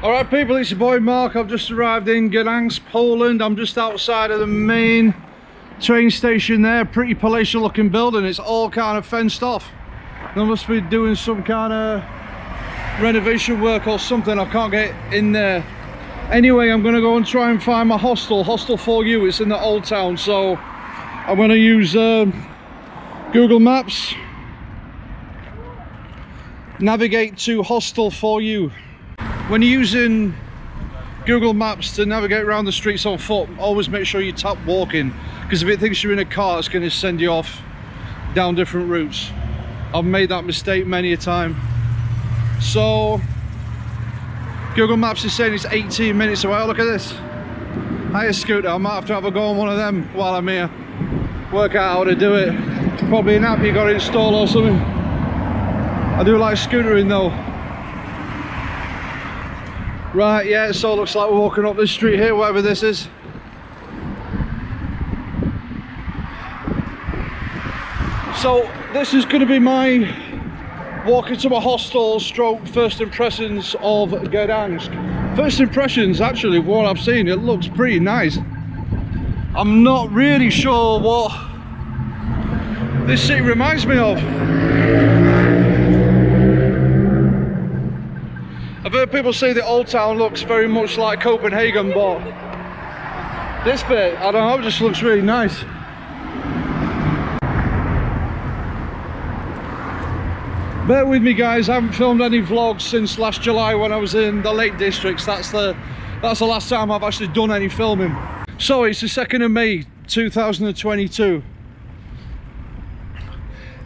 Alright people, it's your boy Mark. I've just arrived in Gdańsk, Poland. I'm just outside of the main train station there. Pretty palatial looking building. It's all kind of fenced off. They must be doing some kind of renovation work or something. I can't get in there. Anyway, I'm going to go and try and find my hostel 4U. It's in the Old Town, so I'm going to use Google Maps, navigate to hostel 4U. When you're using Google Maps to navigate around the streets on foot, always make sure you tap walking, because if it thinks you're in a car, it's going to send you off down different routes. I've made that mistake many a time. So Google Maps is saying it's 18 minutes away. Oh, look at this. Hiya scooter. I might have to have a go on one of them while I'm here. Work out how to do it. Probably an app you got to install or something. I do like scootering though. Right, yeah, so it looks like we're walking up this street here, whatever this is. So this is going to be my walk into my hostel stroke first impressions of Gdańsk. First impressions actually of what I've seen. It looks pretty nice. I'm not really sure what this city reminds me of. I've heard people say the Old Town looks very much like Copenhagen, but this bit, I don't know, it just looks really nice. Bear with me guys, I haven't filmed any vlogs since last July when I was in the Lake Districts. That's the last time I've actually done any filming. So it's the 2nd of May 2022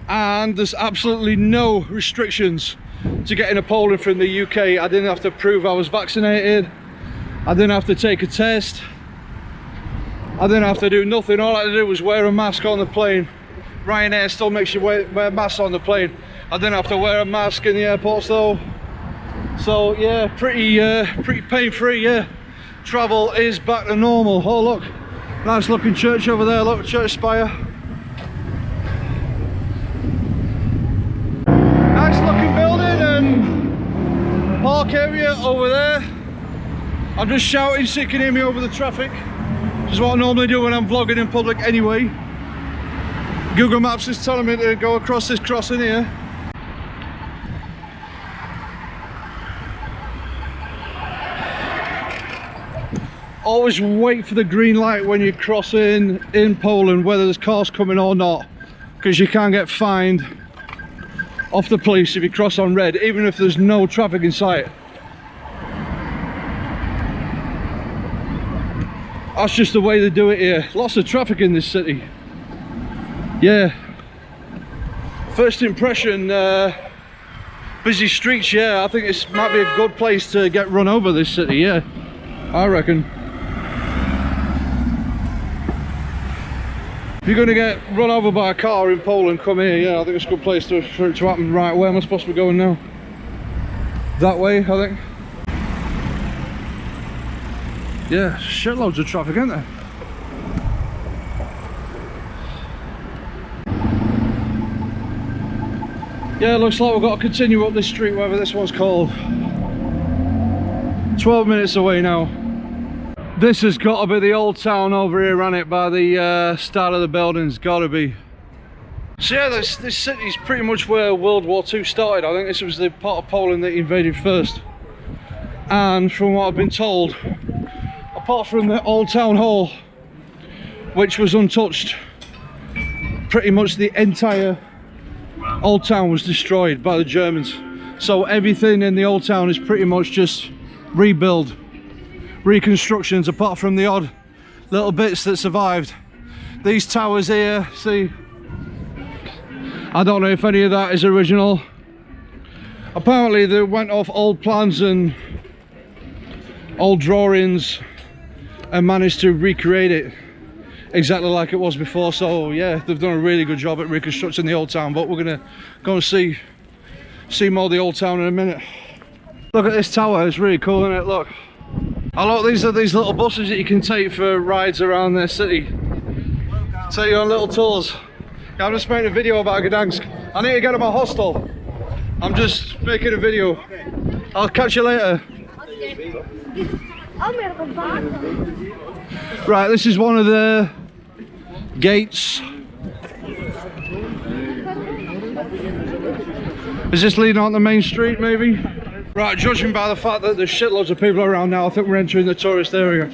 and there's absolutely no restrictions to get into Poland from the UK. I didn't have to prove I was vaccinated. I didn't have to take a test. I didn't have to do nothing. All I had to do was wear a mask on the plane. Ryanair still makes you wear masks on the plane. I didn't have to wear a mask in the airports though. So yeah, pretty pain-free. Yeah, travel is back to normal. Oh look, nice looking church over there. Look, church spire. Nice looking building and park area over there. I'm just shouting so you can hear me over the traffic, which is what I normally do when I'm vlogging in public anyway. Google Maps is telling me to go across this crossing here. Always wait for the green light when you're crossing in Poland, whether there's cars coming or not, because you can get fined off the police if you cross on red, even if there's no traffic in sight. That's just the way they do it here. Lots of traffic in this city. Yeah. First impression, busy streets. Yeah, I think this might be a good place to get run over, this city. Yeah, I reckon. If you're going to get run over by a car in Poland, come here. Yeah, I think it's a good place for it to happen. Right, where am I supposed to be going now? That way, I think. Yeah, shitloads of traffic, isn't there? Yeah, looks like we've got to continue up this street, whatever this one's called. 12 minutes away now. This has got to be the Old Town over here, ran it by the style of the buildings, got to be. So yeah, this city's pretty much where World War II started. I think this was the part of Poland that invaded first. And from what I've been told, apart from the Old Town Hall, which was untouched, pretty much the entire Old Town was destroyed by the Germans. So everything in the Old Town is pretty much just rebuild, reconstructions, apart from the odd little bits that survived. These towers here, see, I don't know if any of that is original. Apparently they went off old plans and old drawings and managed to recreate it exactly like it was before. So yeah, they've done a really good job at reconstructing the Old Town, but we're gonna go and see more of the Old Town in a minute. Look at this tower, it's really cool, isn't it? Look. Oh look, these are these little buses that you can take for rides around the city. Take you on little tours. Yeah, I'm just making a video about Gdańsk. I need to get to my hostel. I'm just making a video. I'll catch you later. Right, this is one of the gates. Is this leading on the main street, maybe? Right, judging by the fact that there's shitloads of people around now, I think we're entering the tourist area.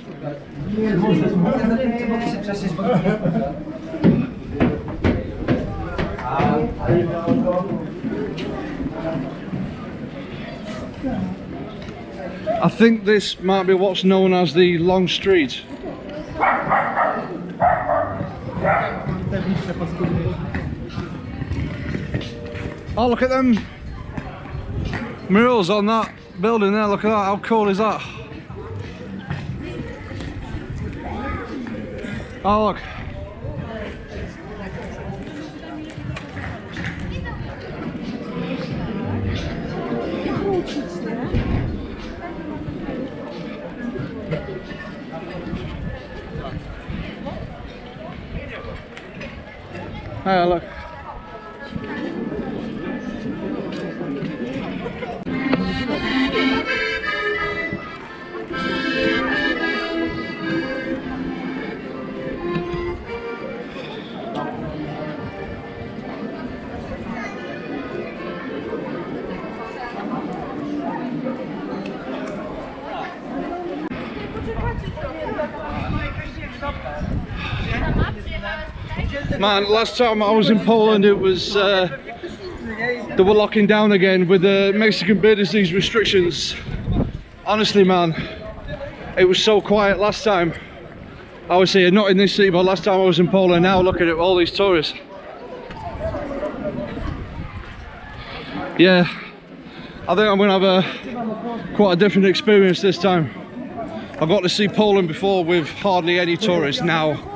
I think this might be what's known as the Long Street. Oh, look at them murals on that building there. Look at that, how cool is that? Oh, look. Hey, look. Man, last time I was in Poland, it was they were locking down again with the Mexican beer disease restrictions. Honestly, man, it was so quiet last time I was here. Not in this city, but last time I was in Poland. Now look at it, all these tourists. Yeah, I think I'm gonna have quite a different experience this time. I got to see Poland before with hardly any tourists. Now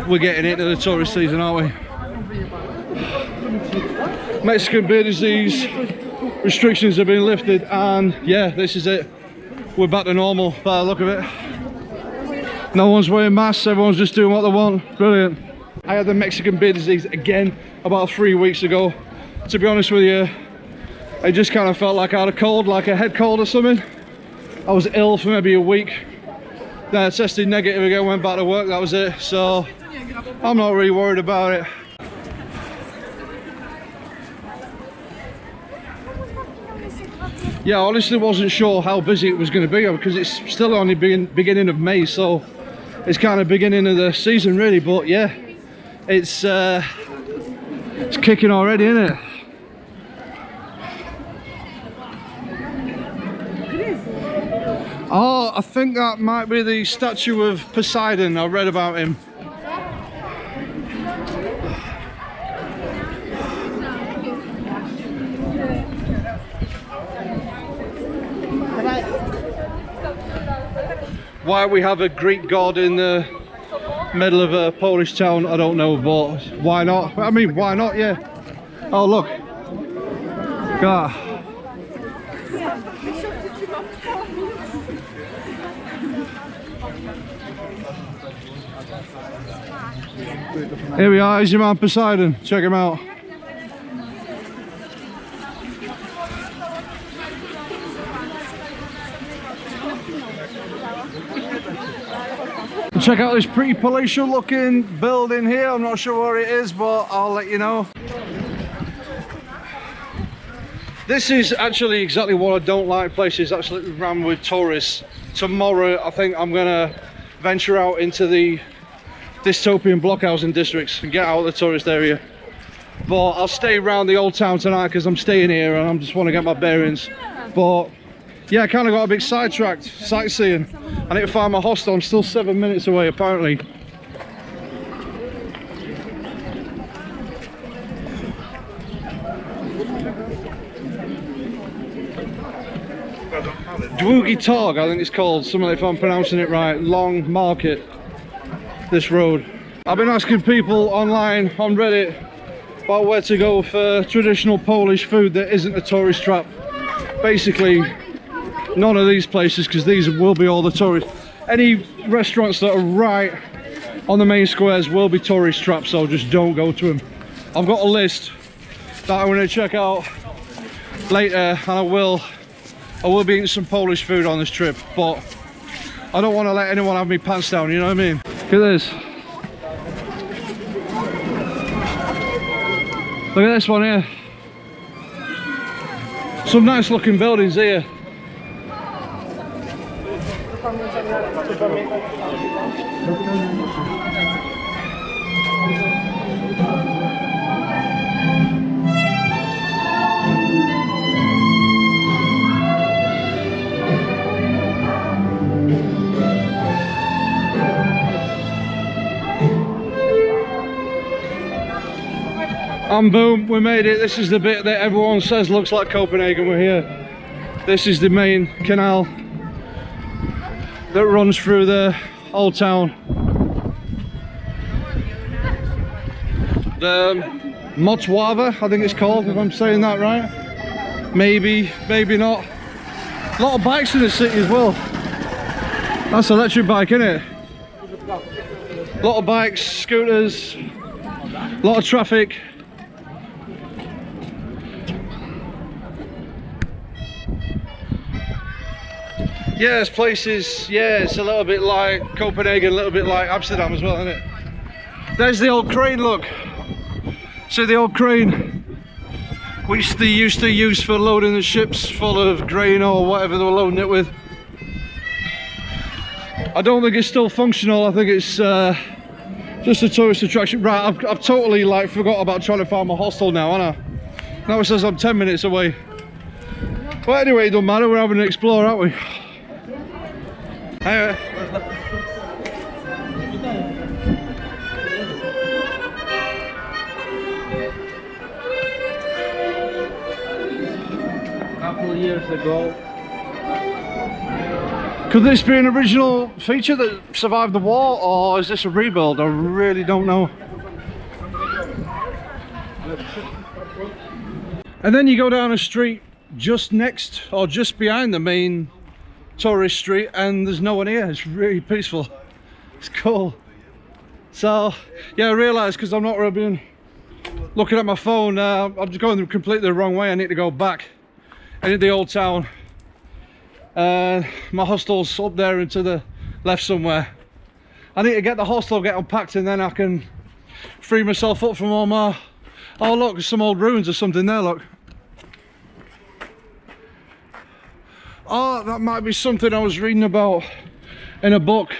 we're getting into the tourist season, aren't we? Mexican beer disease restrictions have been lifted, and yeah, this is it. We're back to normal by the look of it. No one's wearing masks, everyone's just doing what they want. Brilliant. I had the Mexican beer disease again about 3 weeks ago. To be honest with you, I just kind of felt like I had a cold, like a head cold or something. I was ill for maybe a week. Then I tested negative again, went back to work, that was it. So I'm not really worried about it. Yeah, I honestly wasn't sure how busy it was going to be because it's still only beginning of May, so it's kind of beginning of the season really. But yeah, it's kicking already, isn't it? Oh, I think that might be the statue of Poseidon. I read about him. Why we have a Greek god in the middle of a Polish town, I don't know, but why not? I mean, why not? Yeah. Oh, look. God. Here we are, here's your man Poseidon, check him out. Check out this pretty palatial looking building here. I'm not sure where it is, but I'll let you know. This is actually exactly what I don't like, places actually rammed with tourists. Tomorrow I think I'm gonna venture out into the dystopian blockhousing districts and get out of the tourist area. But I'll stay around the old town tonight because I'm staying here and I just want to get my bearings. But yeah, I kind of got a bit sidetracked sightseeing. I need to find my hostel. I'm still 7 minutes away apparently. Długi Targ, I think it's called, something if I'm pronouncing it right. Long Market, this road. I've been asking people online on Reddit about where to go for traditional Polish food that isn't a tourist trap. Basically, none of these places, because these will be all the tourists. Any restaurants that are right on the main squares will be tourist traps, so just don't go to them. I've got a list that I'm going to check out later, and I will I will be eating some Polish food on this trip, but I don't want to let anyone have me pants down, you know what I mean? Look at this. Look at this one here. Some nice looking buildings here. And boom, we made it. This is the bit that everyone says looks like Copenhagen. We're here. This is the main canal that runs through the Old Town. The Motswava, I think it's called, if I'm saying that right. Maybe, maybe not. A lot of bikes in the city as well. That's an electric bike, isn't it? A lot of bikes, scooters, a lot of traffic. Yeah, this place is, yeah, it's a little bit like Copenhagen, a little bit like Amsterdam as well, isn't it? There's the old crane, look. See the old crane, which they used to use for loading the ships full of grain or whatever they were loading it with. I don't think it's still functional. I think it's just a tourist attraction. Right, I've totally like forgot about trying to find my hostel now, haven't I? Now it says I'm 10 minutes away. But anyway, it don't matter, we're having an explore, aren't we? Hey. Couple of years ago. Could this be an original feature that survived the war, or is this a rebuild? I really don't know. And then you go down a street just next or just behind the main tourist street and there's no one here. It's really peaceful. It's cool. So yeah, I realised because I'm not really been looking at my phone, I'm just going completely the wrong way. I need to go back into the Old Town. My hostel's up there and to the left somewhere. I need to get the hostel, get unpacked, and then I can free myself up from all my... Oh look, there's some old ruins or something there, look. Oh, that might be something I was reading about in a book.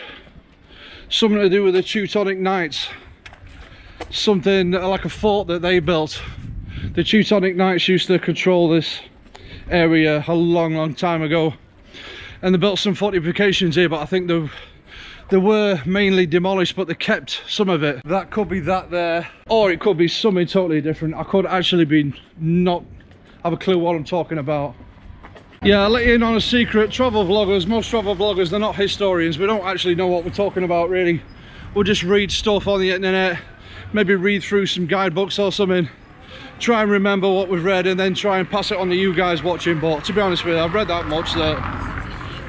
Something to do with the Teutonic Knights. Something like a fort that they built. The Teutonic Knights used to control this area a long time ago. And they built some fortifications here, but I think they were mainly demolished, but they kept some of it. That could be that there. Or it could be something totally different. I could actually be not have a clue what I'm talking about. Yeah, I'll let you in on a secret. Travel vloggers, most travel vloggers, they're not historians. We don't actually know what we're talking about, really. We'll just read stuff on the internet, maybe read through some guidebooks or something, try and remember what we've read, and then try and pass it on to you guys watching. But to be honest with you, I've read that much that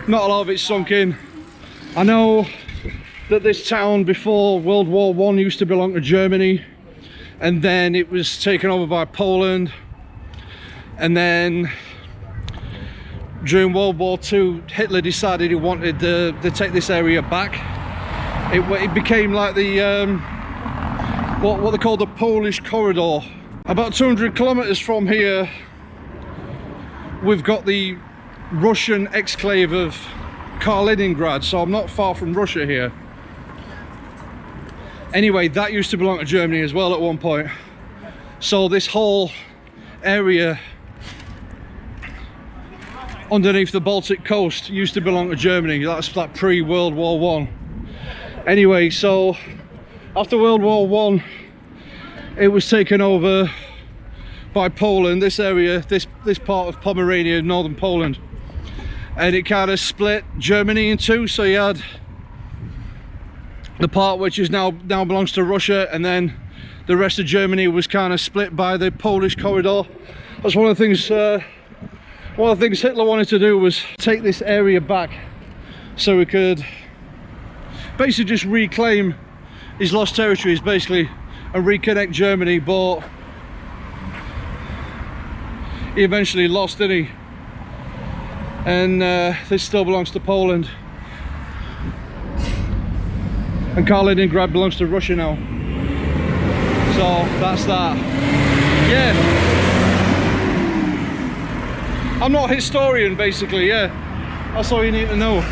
not a lot of it's sunk in. I know that this town before World War I used to belong to Germany, and then it was taken over by Poland, and then during World War II, Hitler decided he wanted to take this area back. It became like the what they call the Polish corridor. About 200 kilometers from here, we've got the Russian exclave of Kaliningrad, so I'm not far from Russia here. Anyway, that used to belong to Germany as well at one point. So this whole area underneath the Baltic coast used to belong to Germany. That's like pre-World War I. Anyway, so after World War I, it was taken over by Poland, this area, this part of Pomerania, northern Poland. And it kind of split Germany in two. So you had the part which is now belongs to Russia, and then the rest of Germany was kind of split by the Polish corridor. That's one of the things Hitler wanted to do, was take this area back so he could basically just reclaim his lost territories, basically, and reconnect Germany. But he eventually lost, didn't he? and this still belongs to Poland. And Kaliningrad belongs to Russia now. So that's that. Yeah. I'm not a historian, basically, yeah. That's all you need to know.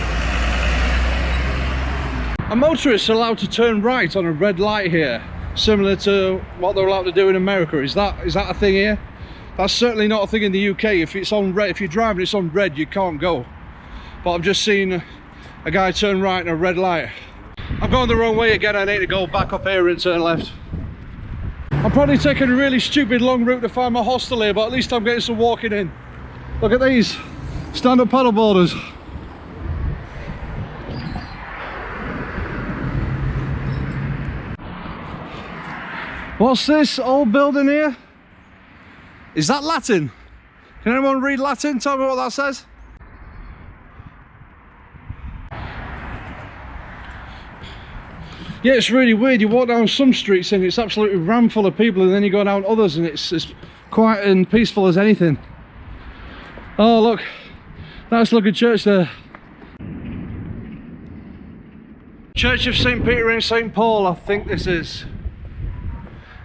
A motorist is allowed to turn right on a red light here, similar to what they're allowed to do in America. Is that a thing here? That's certainly not a thing in the UK. If it's on red, if you're driving it's on red, you can't go. But I've just seen a guy turn right in a red light. I'm going the wrong way again. I need to go back up here and turn left. I'm probably taking a really stupid long route to find my hostel here, but at least I'm getting some walking in. Look at these stand-up paddleboarders. What's this old building here? Is that Latin? Can anyone read Latin? Tell me what that says. Yeah, it's really weird. You walk down some streets and it's absolutely rammed full of people, and then you go down others and it's as quiet and peaceful as anything. Oh look, nice looking church there. Church of St. Peter and St. Paul, I think this is.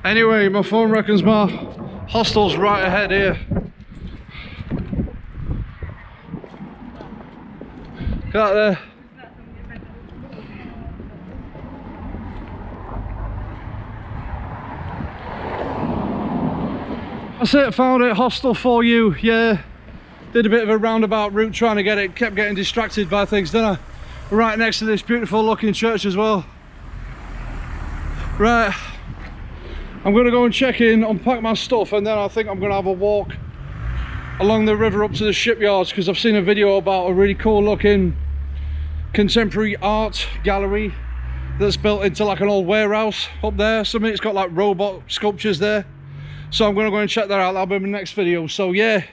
Anyway, my phone reckons my hostel's right ahead here. Look at that there. That's it, found it, hostel for you. Yeah, did a bit of a roundabout route trying to get it, kept getting distracted by things, didn't I? Right next to this beautiful looking church as well. Right, I'm going to go and check in, unpack my stuff, and then I think I'm going to have a walk along the river up to the shipyards, because I've seen a video about a really cool looking contemporary art gallery that's built into like an old warehouse up there. Something, it's got like robot sculptures there. So I'm going to go and check that out. That'll be my next video. So yeah,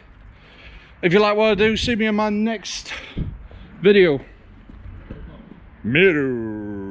if you like what I do, see me in my next video. Miru.